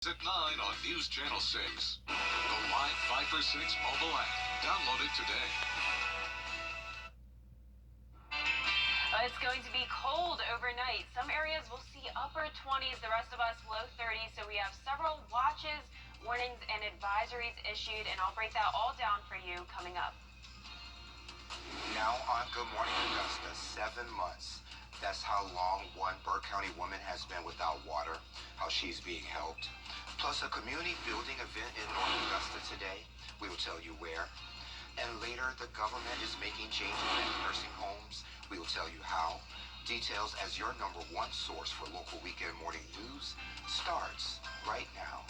At 9 on News Channel 6. The live 5 for 6 mobile app. Download it today. It's going to be cold overnight. Some areas will see upper 20s, the rest of us low 30s. So we have several watches, warnings, and advisories issued, and I'll break that all down for you coming up. Now on Good Morning Augusta, 7 months. That's how long one Burke County woman has been without water, how she's being helped. Plus a community building event in North Augusta today. We will tell you where. And later, the government is making changes in nursing homes. We will tell you how. Details as your #1 source for local weekend morning news starts right now.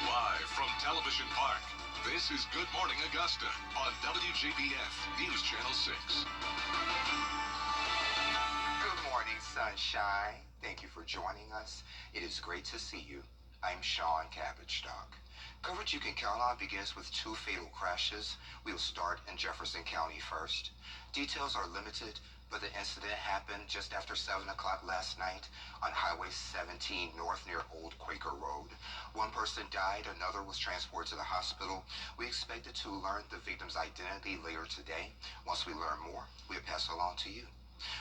Live from Television Park, this is Good Morning Augusta on Wjbf News Channel 6. Good morning, sunshine. Thank you for joining us. It is great to see you. I'm Sean Cabbage-Stock. Coverage you can count on begins with 2 fatal crashes. We'll start in Jefferson County first. Details are limited, but the incident happened just after 7 o'clock last night on Highway 17 North near Old Quaker Road. One person died, another was transported to the hospital. We expected to learn the victim's identity later today. Once we learn more, we'll pass it along to you.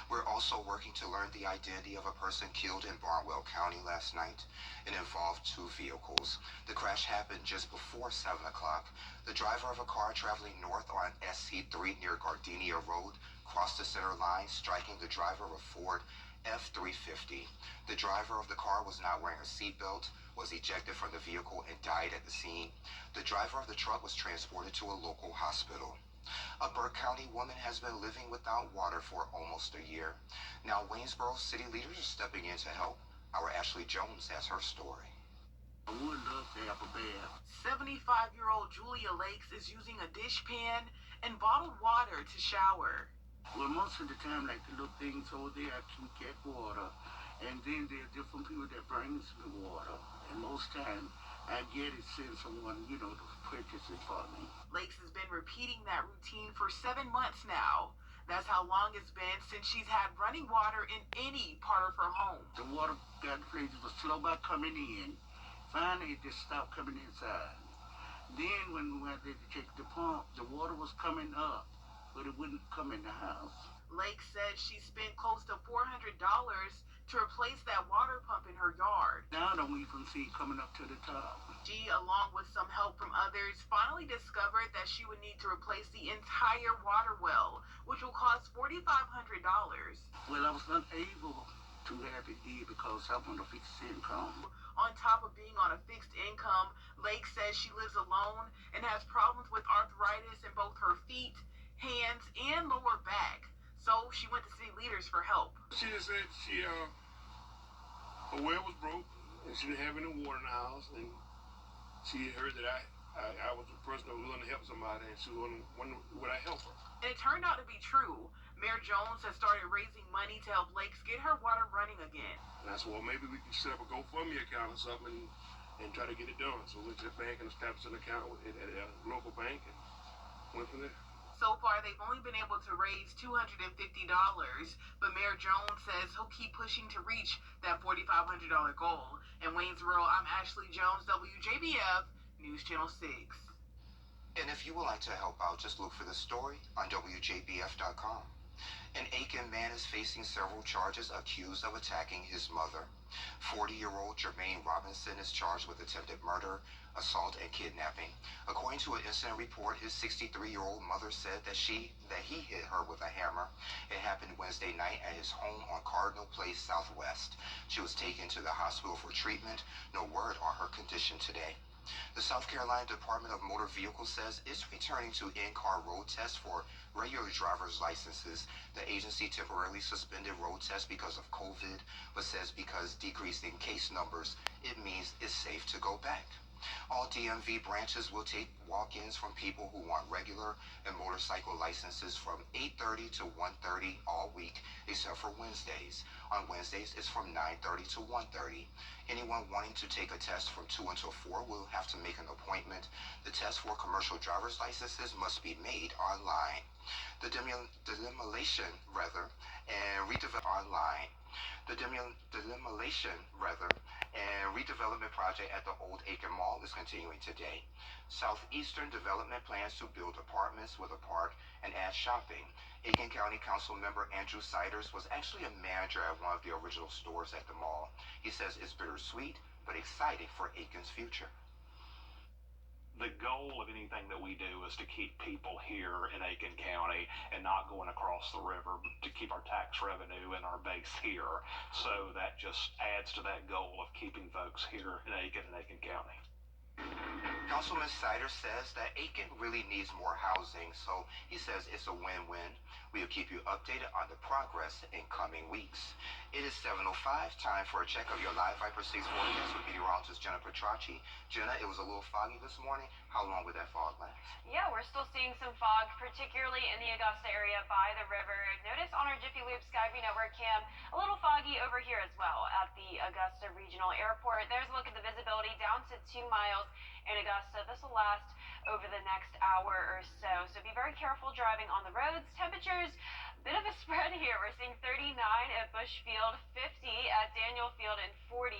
We're also working to learn the identity of a person killed in Barnwell County last night. It involved 2 vehicles. The crash happened just before 7 o'clock. The driver of a car traveling north on SC3 near Gardenia Road crossed the center line, striking the driver of a Ford F-350. The driver of the car was not wearing a seatbelt, was ejected from the vehicle, and died at the scene. The driver of the truck was transported to a local hospital. A Burke County woman has been living without water for almost a year. Now Waynesboro city leaders are stepping in to help. Our Ashley Jones has her story. I would love to have a bath. 75-year-old Julia Lakes is using a dishpan and bottled water to shower. Well, most of the time, like the little things over there, I can get water. And then there are different people that brings me water. And most time, I get it, send someone, to purchase it for me. Lakes has been repeating that routine for 7 months now. That's how long it's been since she's had running water in any part of her home. The water got places was slow by coming in. Finally, it just stopped coming inside. Then when we went there to check the pump, the water was coming up, but it wouldn't come in the house. Lake said she spent close to $400 to replace that water pump in her yard. Now I don't even see it coming up to the top. She, along with some help from others, finally discovered that she would need to replace the entire water well, which will cost $4,500. Well, I was unable to have it did because I'm on a fixed income. On top of being on a fixed income, Lake says she lives alone and has problems with arthritis in both her feet, hands, and lower back. So she went to city leaders for help. She just said her well was broke and she didn't have any water in the house, and she heard that I was the person that was willing to help somebody, and she wondered would I help her. And it turned out to be true. Mayor Jones has started raising money to help Lakes get her water running again. And I said, well, maybe we can set up a GoFundMe account or something and try to get it done. So we went to the bank and established an account at a local bank and went from there. So far, they've only been able to raise $250, but Mayor Jones says he'll keep pushing to reach that $4,500 goal. In Waynesboro, I'm Ashley Jones, WJBF, News Channel 6. And if you would like to help out, just look for the story on WJBF.com. An Aiken man is facing several charges accused of attacking his mother. 40-year-old Jermaine Robinson is charged with attempted murder, assault, and kidnapping. According to an incident report, his 63-year-old mother said that he hit her with a hammer. It happened Wednesday night at his home on Cardinal Place Southwest. She was taken to the hospital for treatment. No word on her condition today. The South Carolina Department of Motor Vehicles says it's returning to in-car road tests for regular driver's licenses. The agency temporarily suspended road tests because of COVID, but says because decreasing case numbers, it means it's safe to go back. All DMV branches will take walk-ins from people who want regular and motorcycle licenses from 8:30 to 1:30 all week, except for Wednesdays. On Wednesdays, it's from 9:30 to 1:30. Anyone wanting to take a test from 2 until 4 will have to make an appointment. The test for commercial driver's licenses must be made online. The demolition, and redevelop online. The demolition and redevelopment project at the Old Aiken Mall is continuing today. Southeastern Development plans to build apartments with a park and add shopping. Aiken County Council member Andrew Siders was actually a manager at one of the original stores at the mall. He says it's bittersweet, but exciting for Aiken's future. The goal of anything that we do is to keep people here in Aiken County and not going across the river, to keep our tax revenue and our base here. So that just adds to that goal of keeping folks here in Aiken and Aiken County. Councilman Sider says that Aiken really needs more housing, so he says it's a win-win. We'll keep you updated on the progress in coming weeks. It is 7:05, time for a check of your live Viper 6 forecast with meteorologist Jenna Petracci. Jenna, it was a little foggy this morning. How long would that fog last? Yeah, we're still seeing some fog, particularly in the Augusta area by the river. Notice on our Jiffy Lube Skyview Network cam, a little foggy over here as well at the Augusta Regional Airport. There's a look at the visibility down to 2 miles in Augusta. This will last over the next hour or so. So be very careful driving on the roads. Temperatures, bit of a spread here. We're seeing 39 at Bushfield, 50 at Daniel Field, and 40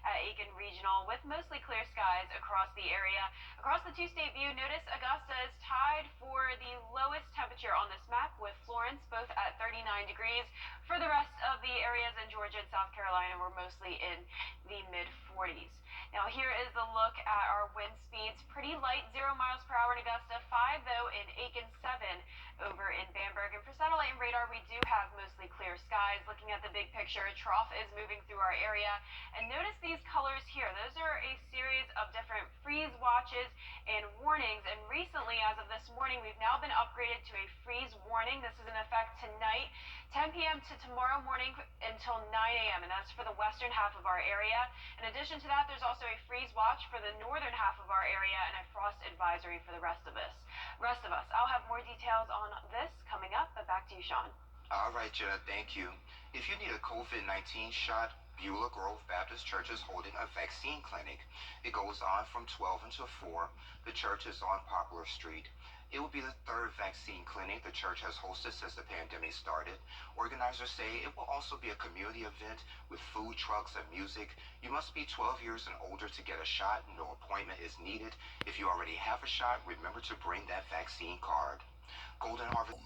at Aiken Regional, with mostly clear skies across the area. Across the two-state view, notice Augusta is tied for the lowest temperature on this map with Florence, both at 39 degrees. For the rest of the areas in Georgia and South Carolina, we're mostly in the mid-40s. Now here is a look at our wind speeds. Pretty light, 0 miles per hour in Augusta, 5 though in Aiken, 7 over in Bamberg. And for satellite and radar, we do have mostly clear skies. Looking at the big picture, a trough is moving through our area. And notice these colors here. Those are a series of different freeze watches and warnings. And recently, as of this morning, we've now been upgraded to a freeze warning. This is in effect tonight, 10 p.m. to tomorrow morning until 9 a.m. And that's for the western half of our area. In addition to that, there's also a freeze watch for the northern half of our area and a frost advisory for the rest of us. I'll have more details on this coming up, but back to you, Sean. All right, Jenna, thank you. If you need a COVID-19 shot, Beulah Grove Baptist Church is holding a vaccine clinic. It goes on from 12 until 4. The church is on Poplar Street. It will be the 3rd vaccine clinic the church has hosted since the pandemic started. Organizers say it will also be a community event with food trucks and music. You must be 12 years and older to get a shot. No appointment is needed. If you already have a shot, remember to bring that vaccine card. Golden Harvest.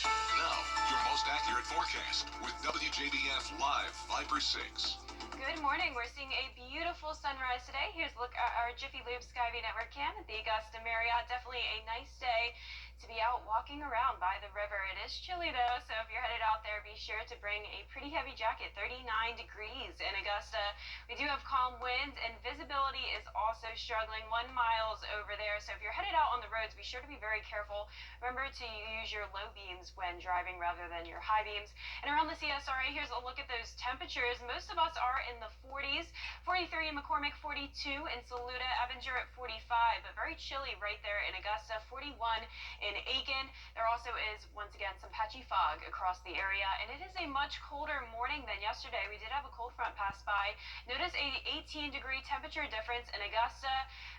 Now, your most accurate forecast with WJBF Live Viper 6. Good morning. We're seeing a beautiful sunrise today. Here's a look at our Jiffy Lube Skyview Network cam at the Augusta Marriott. Definitely a nice day to be out walking around by the river. It is chilly though, so if you're headed out there, be sure to bring a pretty heavy jacket. 39 degrees in Augusta. We do have calm winds, and visibility is also struggling 1 mile over there. So if you're headed out on the roads, be sure to be very careful. Remember to use your low beams when driving rather than your high beams. And around the CSRA, here's a look at those temperatures. Most of us are in the 40s. 43 in McCormick, 42 in Saluda, Evanger at 45, but very chilly right there in Augusta, 41 in Aiken. There also is, once again, some patchy fog across the area, and it is a much colder morning than yesterday. We did have a cold front pass by. Notice a 18-degree temperature difference in Augusta.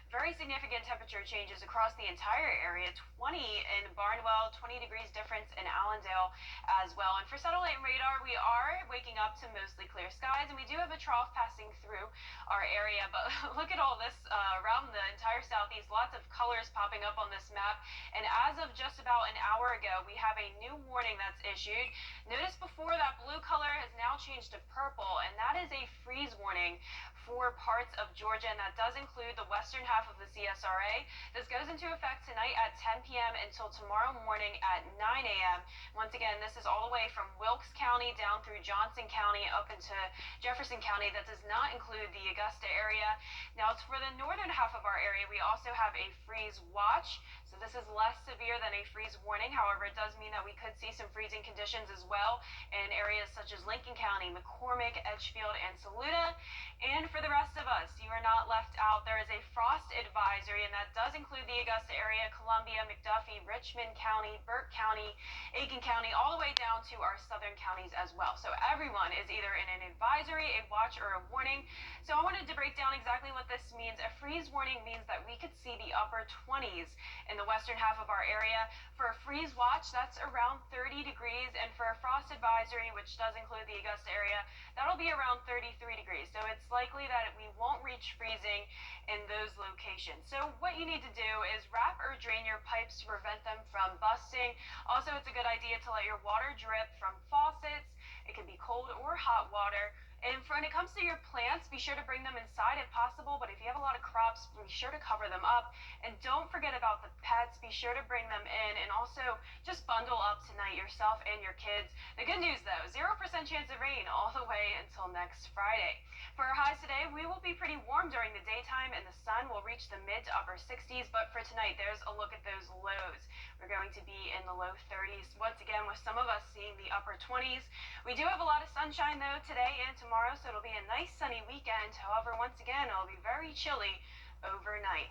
Very significant temperature changes across the entire area. 20 in Barnwell, 20 degrees difference in Allendale as well. And for satellite and radar, we are waking up to mostly clear skies, and we do have a trough passing through our area. But look at all this around the entire southeast. Lots of colors popping up on this map. And as of just about an hour ago, we have a new warning that's issued. Notice before that blue color has now changed to purple, and that is a freeze warning for parts of Georgia, and that does include the western half of the CSRA. This goes into effect tonight at 10 p.m. until tomorrow morning at 9 a.m. Once again, this is all the way from Wilkes County down through Johnson County up into Jefferson County. That does not include the Augusta area. Now, it's for the northern half of our area. We also have a freeze watch. So this is less severe than a freeze warning. However, it does mean that we could see some freezing conditions as well in areas such as Lincoln County, McCormick, Edgefield, and Saluda. And for the rest of us, you are not left out. There is a frost advisory, and that does include the Augusta area, Columbia, McDuffie, Richmond County, Burke County, Aiken County, all the way down to our southern counties as well. So everyone is either in an advisory, a watch, or a warning. So I wanted to break down exactly what this means. A freeze warning means that we could see the upper 20s in in the western half of our area. For a freeze watch, that's around 30 degrees. And for a frost advisory, which does include the Augusta area, that'll be around 33 degrees. So it's likely that we won't reach freezing in those locations. So what you need to do is wrap or drain your pipes to prevent them from busting. Also, it's a good idea to let your water drip from faucets. It can be cold or hot water. And when it comes to your plants, be sure to bring them inside if possible. But if you have a lot of crops, be sure to cover them up. And don't forget about the pets. Be sure to bring them in. And also, just bundle up tonight, yourself and your kids. The good news, though, 0% chance of rain all the way until next Friday. For our highs today, we will be pretty warm during the daytime, and the sun will reach the mid to upper 60s. But for tonight, there's a look at those lows. We're going to be in the low 30s. Once again, with some of us seeing the upper 20s. We do have a lot of sunshine, though, today and tomorrow, so it'll be a nice sunny weekend. However, once again, it'll be very chilly overnight.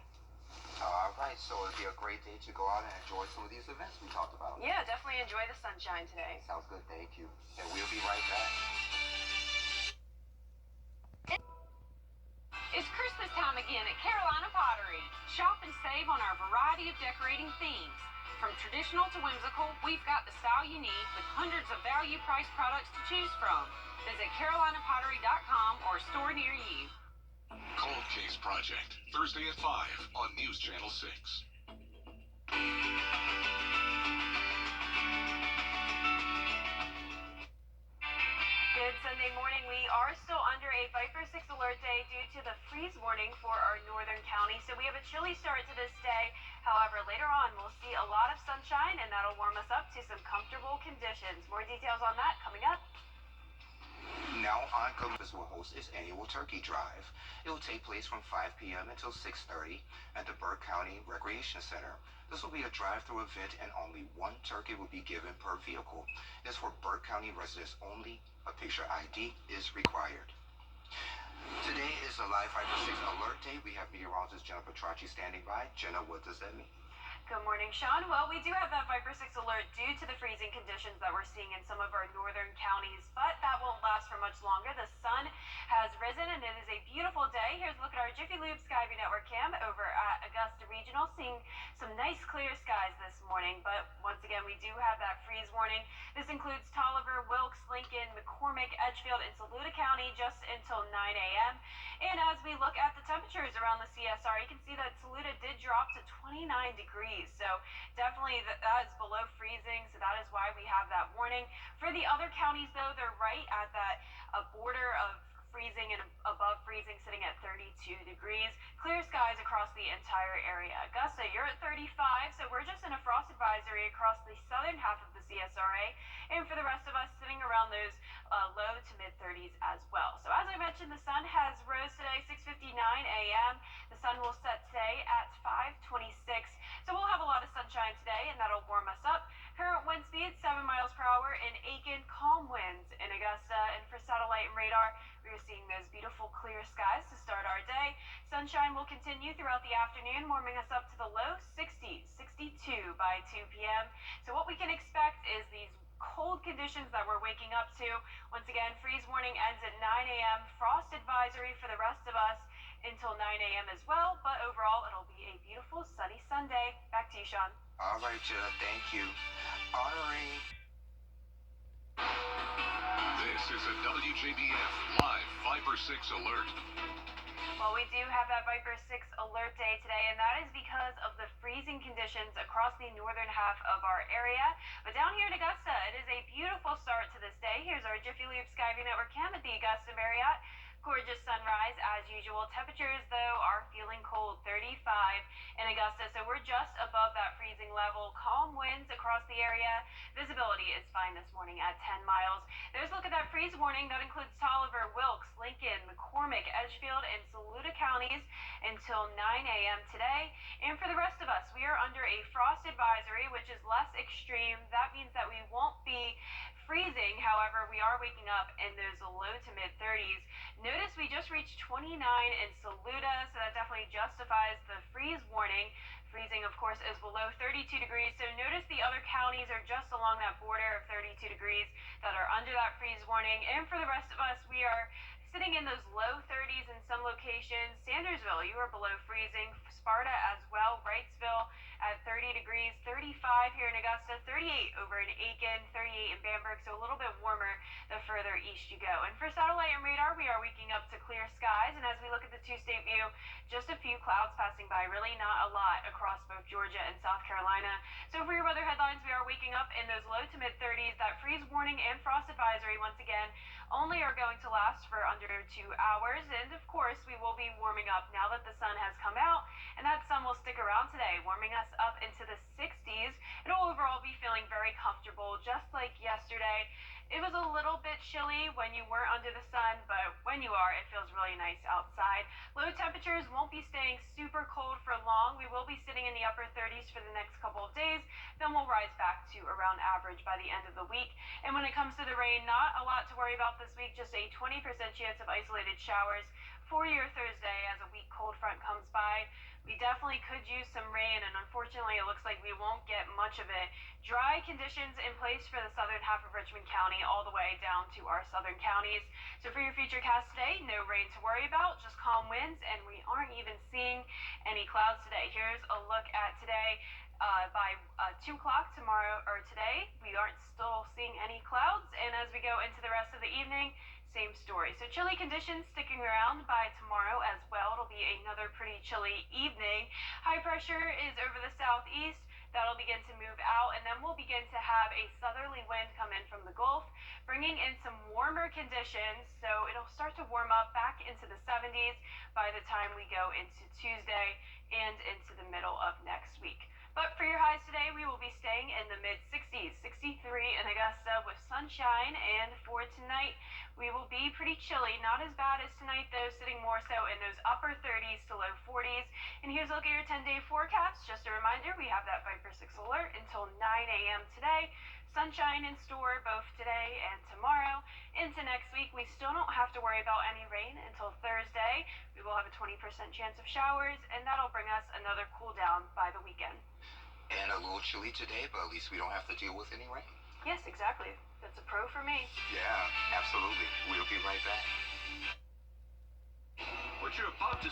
All right, so it'll be a great day to go out and enjoy some of these events we talked about. Yeah, definitely enjoy the sunshine today. Sounds good, thank you. And we'll be right back. It's Christmas time again at Carolina Pottery. Shop and save on our variety of decorating themes. From traditional to whimsical, we've got the style you need with hundreds of value-priced products to choose from. Visit carolinapottery.com or a store near you. Cold Case Project, Thursday at 5 on News Channel 6. Good Sunday morning. We are still under a Viper 6 alert day due to the freeze warning for our northern counties. So we have a chilly start to this day. However, later on, we'll see a lot of sunshine, and that'll warm us up to some comfortable conditions. More details on that coming up. Now on Columbus will host its annual turkey drive. It will take place from 5 p.m. until 6:30 at the Burke County Recreation Center. This will be a drive-through event, and only one turkey will be given per vehicle. It's for Burke County residents only. A picture ID is required. Today is a live Viper 6 alert day. We have meteorologist Jenna Petracci standing by. Jenna, what does that mean? Good morning, Sean. Well, we do have that Viper 6 alert due to the freezing conditions that we're seeing in some of our northern counties, but that won't last for much longer. The sun has risen, and it is a beautiful day. Here's a look at our Jiffy Lube Skyview Network cam over at Augusta Regional, seeing some nice clear skies this morning, but once again, we do have that freeze warning. This includes Tolliver, Wilkes, Lincoln, McCormick, Edgefield, and Saluda County just until 9 a.m. And as we look at the temperatures around the CSR, you can see that Saluda did drop to 29 degrees. So definitely that is below freezing. So that is why we have that warning. For the other counties, though, they're right at that border of freezing and above freezing, sitting at 32 degrees. Clear skies across the entire area. Augusta, you're at 35, so we're just in a frost advisory across the southern half of the CSRA. And for the rest of us, sitting around those low to mid 30s as well. So as I mentioned, the sun has rose today, 6:59 a.m. The sun will set today at 5:26. So we'll have a lot of sunshine today, and that'll warm us up. Current wind speed 7 miles per hour in Aiken, calm winds in Augusta. And for satellite and radar, we're seeing those beautiful clear skies to start our day. Sunshine will continue throughout the afternoon, warming us up to the low 60s, 62 by 2 p.m. So what we can expect is these cold conditions that we're waking up to. Once again, freeze warning ends at 9 a.m. Frost advisory for the rest of us until 9 a.m. as well. But overall, it'll be a beautiful sunny Sunday. Back to you, Sean. All right, Jenna, thank you. Honoring. This is a WJBF live Viper 6 alert. Well, we do have that Viper 6 alert day today, and that is because of the freezing conditions across the northern half of our area. But down here in Augusta, it is a beautiful start to this day. Here's our Jiffy Lube Skyview Network cam at the Augusta Marriott. Gorgeous sunrise as usual. Temperatures, though, are feeling cold, 35 in Augusta. So we're just above that freezing level. Calm winds across the area. Visibility is fine this morning at 10 miles. There's a look at that freeze warning. That includes Tolliver, Wilkes, Lincoln, McCormick, Edgefield, and Saluda counties until 9 a.m. today. And for the rest of us, we are under a frost advisory, which is less extreme. That means that we won't be freezing. However, we are waking up in those low to mid 30s. Notice we just reached 29 in Saluda, so that definitely justifies the freeze warning. Freezing, of course, is below 32 degrees. So notice the other counties are just along that border of 32 degrees that are under that freeze warning. And for the rest of us, we are sitting in those low 30s in some locations. Sandersville, you are below freezing. Sparta as well. Wrightsville at 30 degrees. 35 here in Augusta. 38 over in Aiken. 38 in Bamberg. So a little bit warmer the further east you go. And for satellite and radar, we are waking up to clear skies. And as we look at the two-state view, just a few clouds passing by. Really not a lot across both Georgia and South Carolina. So for your weather headlines, we are waking up in those low to mid 30s. That freeze warning and frost advisory once again only are going to last for under 2 hours. And of course, we will be warming up now that the sun has come out, and that sun will stick around today, warming us up into the 60s. It'll overall be feeling very comfortable, just like yesterday. It was a little bit chilly when you weren't under the sun, but when you are, it feels really nice outside. Low temperatures won't be staying super cold for long. We will be sitting in the upper 30s for the next couple of days. Then we'll rise back to around average by the end of the week. And when it comes to the rain, not a lot to worry about this week, just a 20% chance of isolated showers for your Thursday as a weak cold front comes by. We definitely could use some rain, and unfortunately it looks like we won't get much of it. Dry conditions in place for the southern half of Richmond County all the way down to our southern counties. So for your futurecast today, no rain to worry about, just calm winds, and we aren't even seeing any clouds today. Here's a look at today. By 2 o'clock tomorrow or today, we aren't still seeing any clouds, and as we go into the rest of the evening, same story. So chilly conditions sticking around by tomorrow as well. It'll be another pretty chilly evening. High pressure is over the southeast. That'll begin to move out, and then we'll begin to have a southerly wind come in from the Gulf, bringing in some warmer conditions. So it'll start to warm up back into the 70s by the time we go into Tuesday and into the middle of next week. But for your highs today, we will be staying in the mid-60s, 63 in Augusta with sunshine. And for tonight, we will be pretty chilly. Not as bad as tonight, though, sitting more so in those upper 30s to low 40s. And here's a look at your 10-day forecast. Just a reminder, we have that Viper 6 alert until 9 a.m. today. Sunshine in store both today and tomorrow. Into next week, we still don't have to worry about any rain until Thursday. We will have a 20% chance of showers, and that'll bring us another cool down by the weekend. And a little chilly today, but at least we don't have to deal with any rain. Yes, exactly. That's a pro for me. Yeah, absolutely. We'll be right back. What you're about to